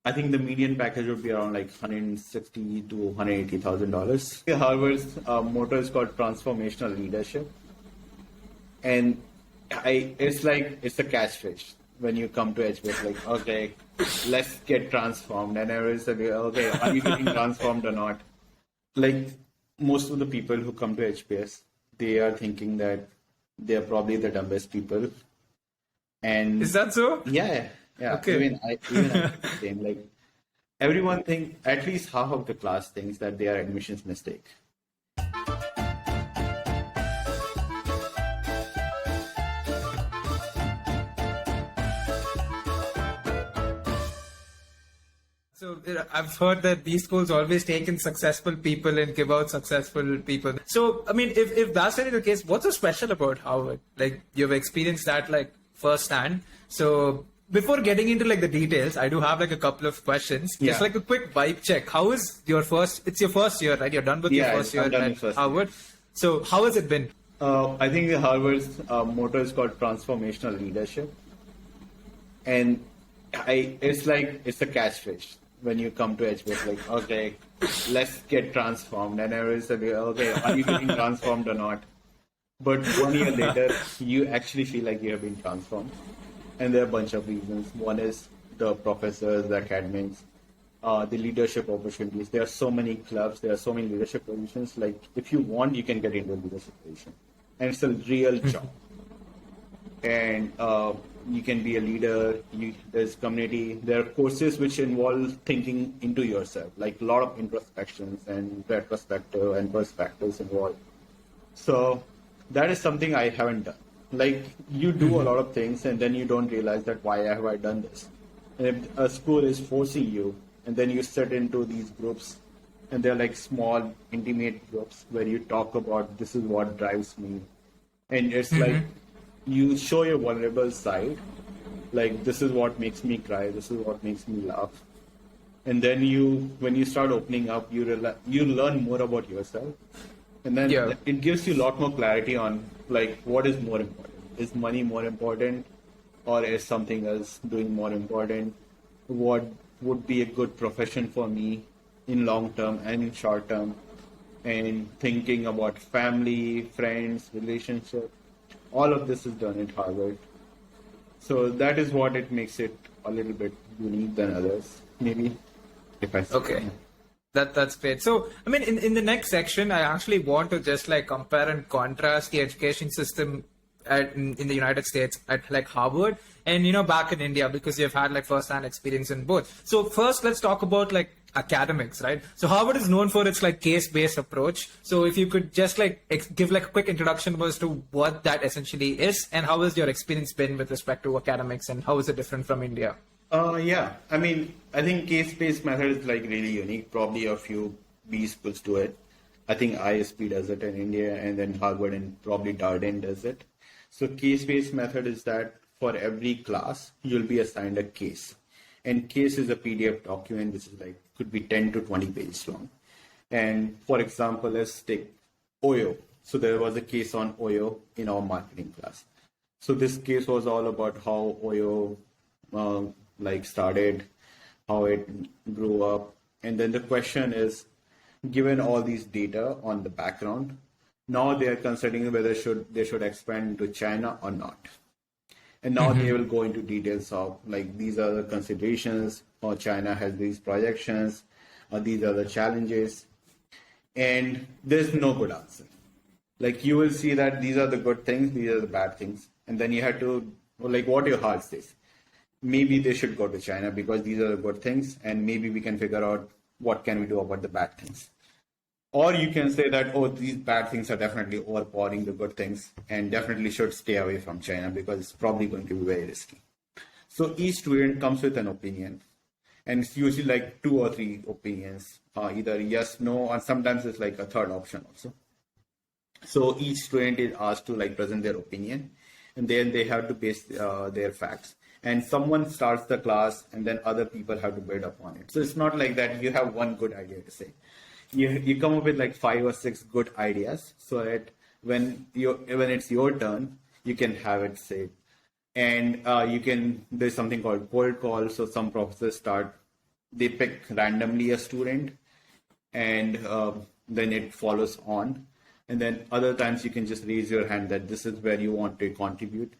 I think the median package would be around like $160 to $180,000. Harvard's motto is called transformational leadership, and it's a catchphrase when you come to HBS. Like, okay, let's get transformed, and everyone's like, okay, are you getting transformed or not? Like most of the people who come to HBS, they are thinking that they are probably the dumbest people. And is that so? Yeah. Okay. Even I think the same. Like everyone think, at least half of the class thinks that they are admissions mistake. So I've heard that these schools always take in successful people and give out successful people. So, I mean, if that's really the case, what's so special about Harvard? Like, you've experienced that like firsthand. So before getting into like the details, I do have like a couple of questions. Yeah. Just like a quick vibe check. How is your it's your first year, right? You're done with your first year at Harvard. So how has it been? I think the Harvard's motto is called transformational leadership. And it's a catchphrase when you come to HBS. Like, okay, let's get transformed. And everyone's like, okay, are you getting transformed or not? But 1 year later, you actually feel like you have been transformed. And there are a bunch of reasons. One is the professors, the academics, the leadership opportunities. There are so many clubs, there are so many leadership positions. Like, if you want, you can get into a leadership position. And it's a real job. And you can be a leader. There's community. There are courses which involve thinking into yourself, like a lot of introspections and retrospective and perspectives involved. So that is something I haven't done. Like, you do a lot of things and then you don't realize that why have I done this. And if a school is forcing you, and then you sit into these groups, and they're like small, intimate groups where you talk about this is what drives me. And it's like you show your vulnerable side, like this is what makes me cry, this is what makes me laugh. And then when you start opening up, you learn more about yourself. And then it gives you a lot more clarity on like what is more important. Is money more important, or is something else doing more important? What would be a good profession for me in long term and in short term? And thinking about family, friends, relationship. All of this is done at Harvard. So that is what it makes it a little bit unique than others, maybe, if I say. Okay. That's great. So, I mean, in the next section, I actually want to just like compare and contrast the education system in the United States at like Harvard and, back in India, because you've had like first-hand experience in both. So first, let's talk about like academics, right? So Harvard is known for its like case-based approach. So if you could just like give like a quick introduction as to what that essentially is, and how has your experience been with respect to academics, and how is it different from India? Yeah. I mean, I think case-based method is like really unique. Probably a few B schools do it. I think ISP does it in India, and then Harvard and probably Darden does it. So case-based method is that for every class, you'll be assigned a case. And case is a PDF document, which is like, could be 10 to 20 pages long. And for example, let's take 𝐜𝐽. So there was a case on 𝐜𝐽 in our marketing class. So this case was all about how 𝐜𝐽 started, how it grew up. And then the question is, given all these data on the background, now they are considering whether they should expand to China or not. And now they will go into details of like, these are the considerations, or China has these projections, or these are the challenges. And there's no good answer. Like, you will see that these are the good things, these are the bad things. And then you have to, like, what your heart says. Maybe they should go to China because these are the good things, and maybe we can figure out what can we do about the bad things. Or you can say that, oh, these bad things are definitely overpowering the good things and definitely should stay away from China because it's probably going to be very risky. So each student comes with an opinion, and it's usually like 2 or 3 opinions, either yes, no, and sometimes it's like a third option also. So each student is asked to like present their opinion, and then they have to base their facts. And someone starts the class, and then other people have to build upon it. So it's not like that you have one good idea to say. You come up with like 5 or 6 good ideas, so that when it's your turn, you can have it said. And there's something called cold call. So some professors start they pick randomly a student, and then it follows on. And then other times you can just raise your hand that this is where you want to contribute.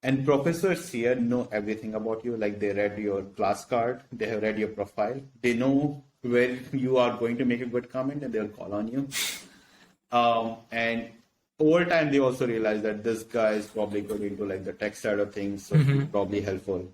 And professors here know everything about you. Like they read your class card, they have read your profile, they know where you are going to make a good comment, and they'll call on you. And over time, they also realize that this guy is probably good into like the tech side of things, so he's probably helpful.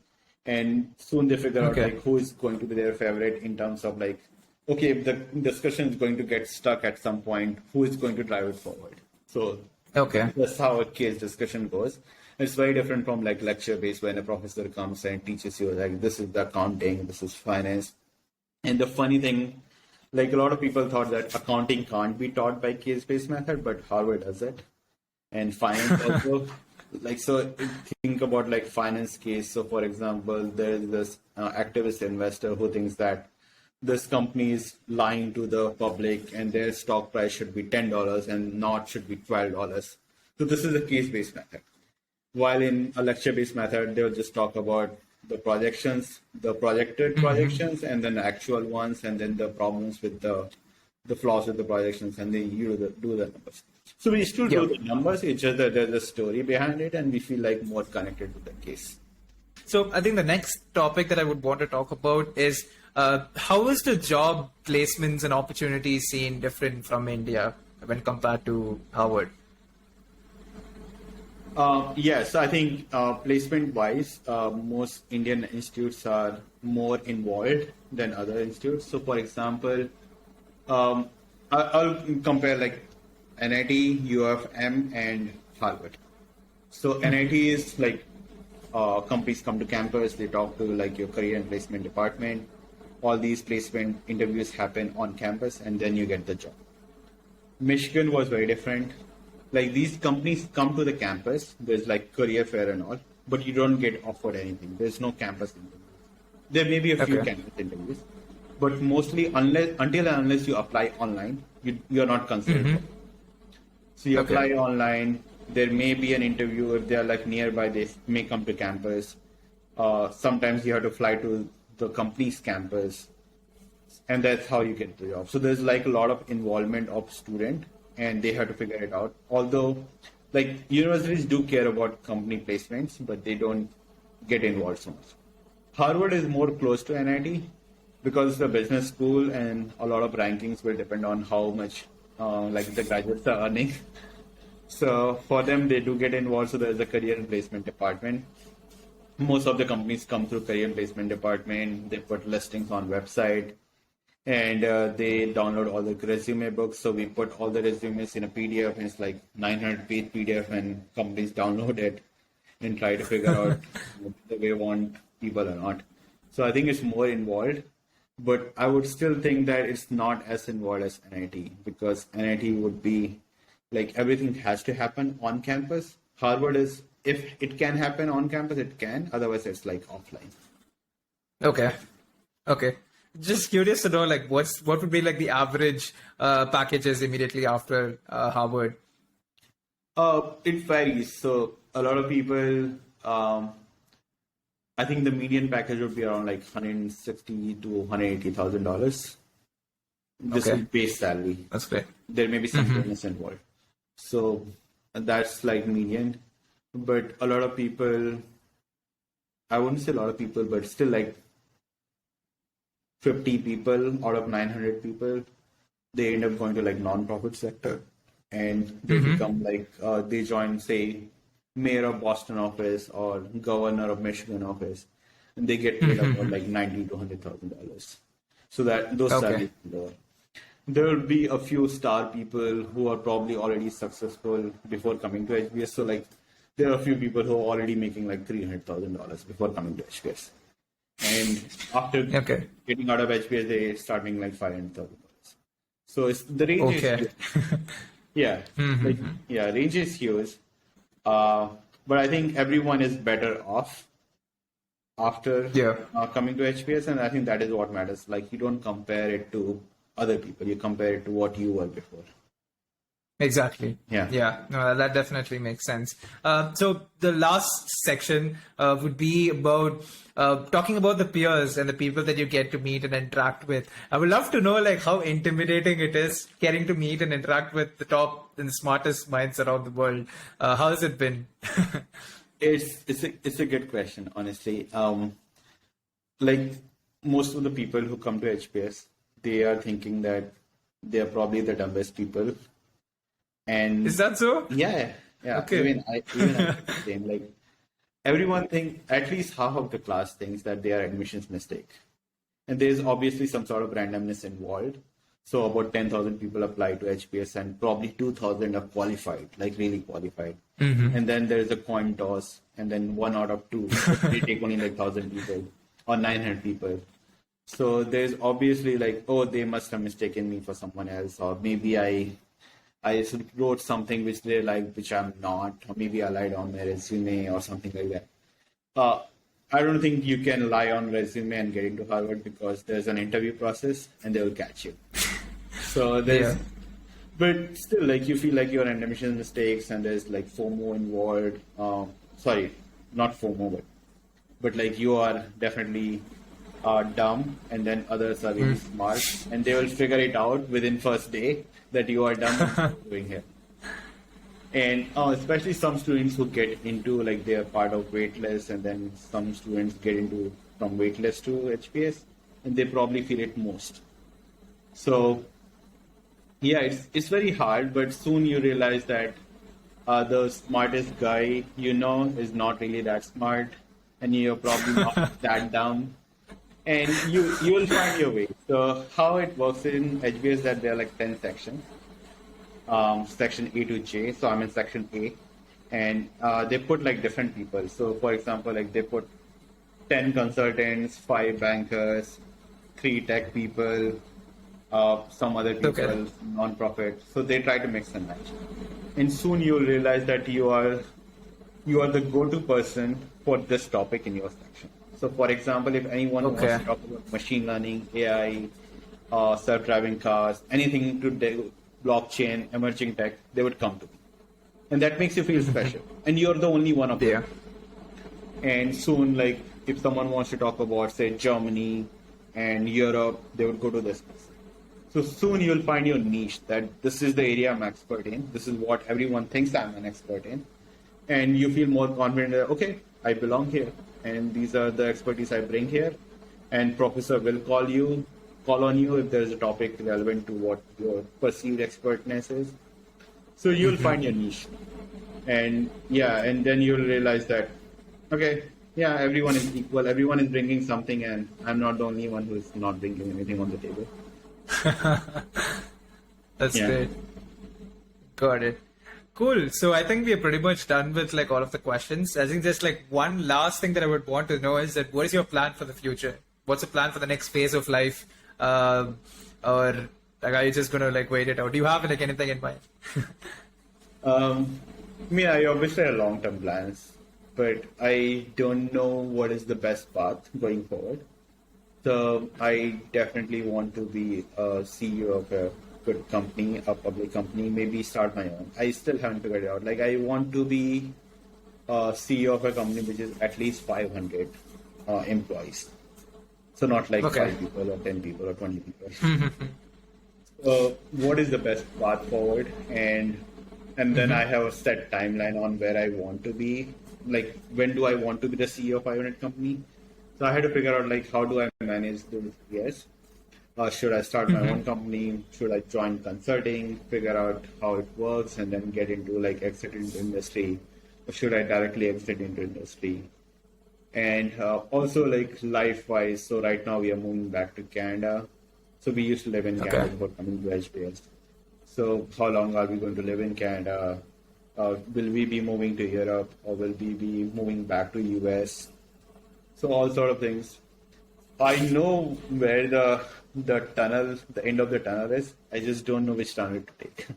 And soon they figure out like who is going to be their favorite in terms of like, okay, if the discussion is going to get stuck at some point, who is going to drive it forward? So that's how a case discussion goes. It's very different from like lecture based, when a professor comes and teaches you like this is the accounting, this is finance. And the funny thing, like a lot of people thought that accounting can't be taught by case-based method, but Harvard does it. And finance also. Like, so think about like finance case. So for example, there's this activist investor who thinks that this company is lying to the public and their stock price should be $10 and not should be $12. So this is a case-based method. While in a lecture-based method, they'll just talk about the projections, the projected projections, and then the actual ones, and then the problems with the flaws with the projections, and then you do the numbers. So we still do the numbers, it's just that there's a story behind it, and we feel like more connected to the case. So I think the next topic that I would want to talk about is how is the job placements and opportunities seen different from India when compared to Harvard? Yes, I think placement-wise, most Indian institutes are more involved than other institutes. So, for example, I'll compare like NIT, UFM, and Harvard. So, NIT is like companies come to campus, they talk to like your career and placement department. All these placement interviews happen on campus, and then you get the job. Michigan was very different. Like these companies come to the campus, there's like career fair and all, but you don't get offered anything. There's no campus interviews. There may be a few campus interviews, but mostly unless you apply online, you're not considered. So you apply online, there may be an interview. If they're like nearby, they may come to campus. Sometimes you have to fly to the company's campus, and that's how you get the job. So there's like a lot of involvement of student, and they have to figure it out. Although, like universities do care about company placements, but they don't get involved so much. Harvard is more close to NIT because it's a business school, and a lot of rankings will depend on how much like the graduates are earning. So for them, they do get involved. So there's a career and placement department. Most of the companies come through career and placement department. They put listings on website. And they download all the resume books. So we put all the resumes in a PDF, and it's like 900-page PDF, and companies download it and try to figure out if they want people or not. So I think it's more involved, but I would still think that it's not as involved as NIT, because NIT would be like everything has to happen on campus. Harvard is, if it can happen on campus, it can. Otherwise, it's like offline. Okay. Just curious to know, like, what would be like the average packages immediately after Harvard? It varies. So a lot of people, I think the median package would be around like $160,000 to $180,000. This is base salary. That's great. There may be some bonus involved. So that's like median. But a lot of people, I wouldn't say a lot of people, but still like 50 people out of 900 people, they end up going to like non-profit sector, and they become like, they join, say, mayor of Boston office or governor of Michigan office, and they get paid about like $90,000 to $100,000. So that those salaries are lower. There will be a few star people who are probably already successful before coming to HBS. So like there are a few people who are already making like $300,000 before coming to HBS. And after getting out of HBS, they start making like $500,000. So it's, the range is huge. Range is huge. But I think everyone is better off after coming to HBS, and I think that is what matters. Like you don't compare it to other people, you compare it to what you were before. Exactly. Yeah. Yeah. No, that definitely makes sense. So the last section would be about talking about the peers and the people that you get to meet and interact with. I would love to know like how intimidating it is getting to meet and interact with the top and the smartest minds around the world. How has it been? It's a good question, honestly. Like most of the people who come to HPS, they are thinking that they are probably the dumbest people. And Is that so? yeah. Okay. Even I think the same. Like everyone think at least half of the class thinks that they are admissions mistake, and there's obviously some sort of randomness involved. So about 10,000 people apply to HPS, and probably 2,000 are qualified, like really qualified. And then there's a coin toss, and then 1 out of 2 they take only like 1,000 people or 900 people. So there's obviously like, oh, they must have mistaken me for someone else, or maybe I wrote something which they like, which I'm not, or maybe I lied on my resume or something like that. I don't think you can lie on resume and get into Harvard because there's an interview process and they will catch you. So there's, but still, like you feel like you're in admission mistakes and there's like FOMO involved. Sorry, not FOMO, but like you are definitely dumb, and then others are really smart, and they will figure it out within first day that you are dumb doing here. And especially some students who get into like they are part of waitlist, and then some students get into from waitlist to HPS, and they probably feel it most. So yeah, it's very hard, but soon you realize that the smartest guy you know is not really that smart, and you're probably not that dumb. And you will find your way. So how it works in HBS that there are like 10 sections, section A to J. So I'm in section A, and they put like different people. So for example, like they put 10 consultants, 5 bankers, 3 tech people, some other people, non-profit. So they try to mix and match. And soon you'll realize that you are the go-to person for this topic in your section. So, for example, if anyone wants to talk about machine learning, AI, self-driving cars, anything to do blockchain, emerging tech, they would come to me. And that makes you feel special. And you're the only one of them. And soon, like, if someone wants to talk about, say, Germany and Europe, they would go to this person. So soon you'll find your niche, that this is the area I'm expert in. This is what everyone thinks I'm an expert in. And you feel more confident that, okay, I belong here. And these are the expertise I bring here. And professor will call on you if there's a topic relevant to what your perceived expertness is. So you'll find your niche. And yeah, and then you'll realize that, okay, yeah, everyone is equal. Everyone is bringing something, and I'm not the only one who's not bringing anything on the table. That's great. Got it. Cool. So I think we are pretty much done with like all of the questions. I think just like one last thing that I would want to know is that what is your plan for the future? What's the plan for the next phase of life? Or like, are you just going to like wait it out? Do you have like anything in mind? I obviously have long-term plans, but I don't know what is the best path going forward. So I definitely want to be a CEO of a good company, a public company, maybe start my own. I still haven't figured it out. Like I want to be a CEO of a company which is at least 500 employees. So not like 5 people or 10 people or 20 people. What is the best path forward? And then I have a set timeline on where I want to be. Like when do I want to be the CEO of 500 company? So I had to figure out like how do I manage those years. Should I start my own company? Should I join consulting, figure out how it works, and then get into like exit into industry? Or should I directly exit into industry? And also like life-wise, so right now we are moving back to Canada. So we used to live in Canada before coming to HBS. So how long are we going to live in Canada? Will we be moving to Europe, or will we be moving back to US? So all sort of things. I know where the end of the tunnel is. I just don't know which tunnel to take.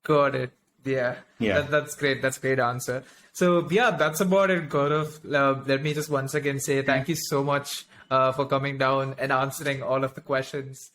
Got it. Yeah. That's great. That's a great answer. So yeah, that's about it, Gaurav. Let me just once again say thank you so much for coming down and answering all of the questions.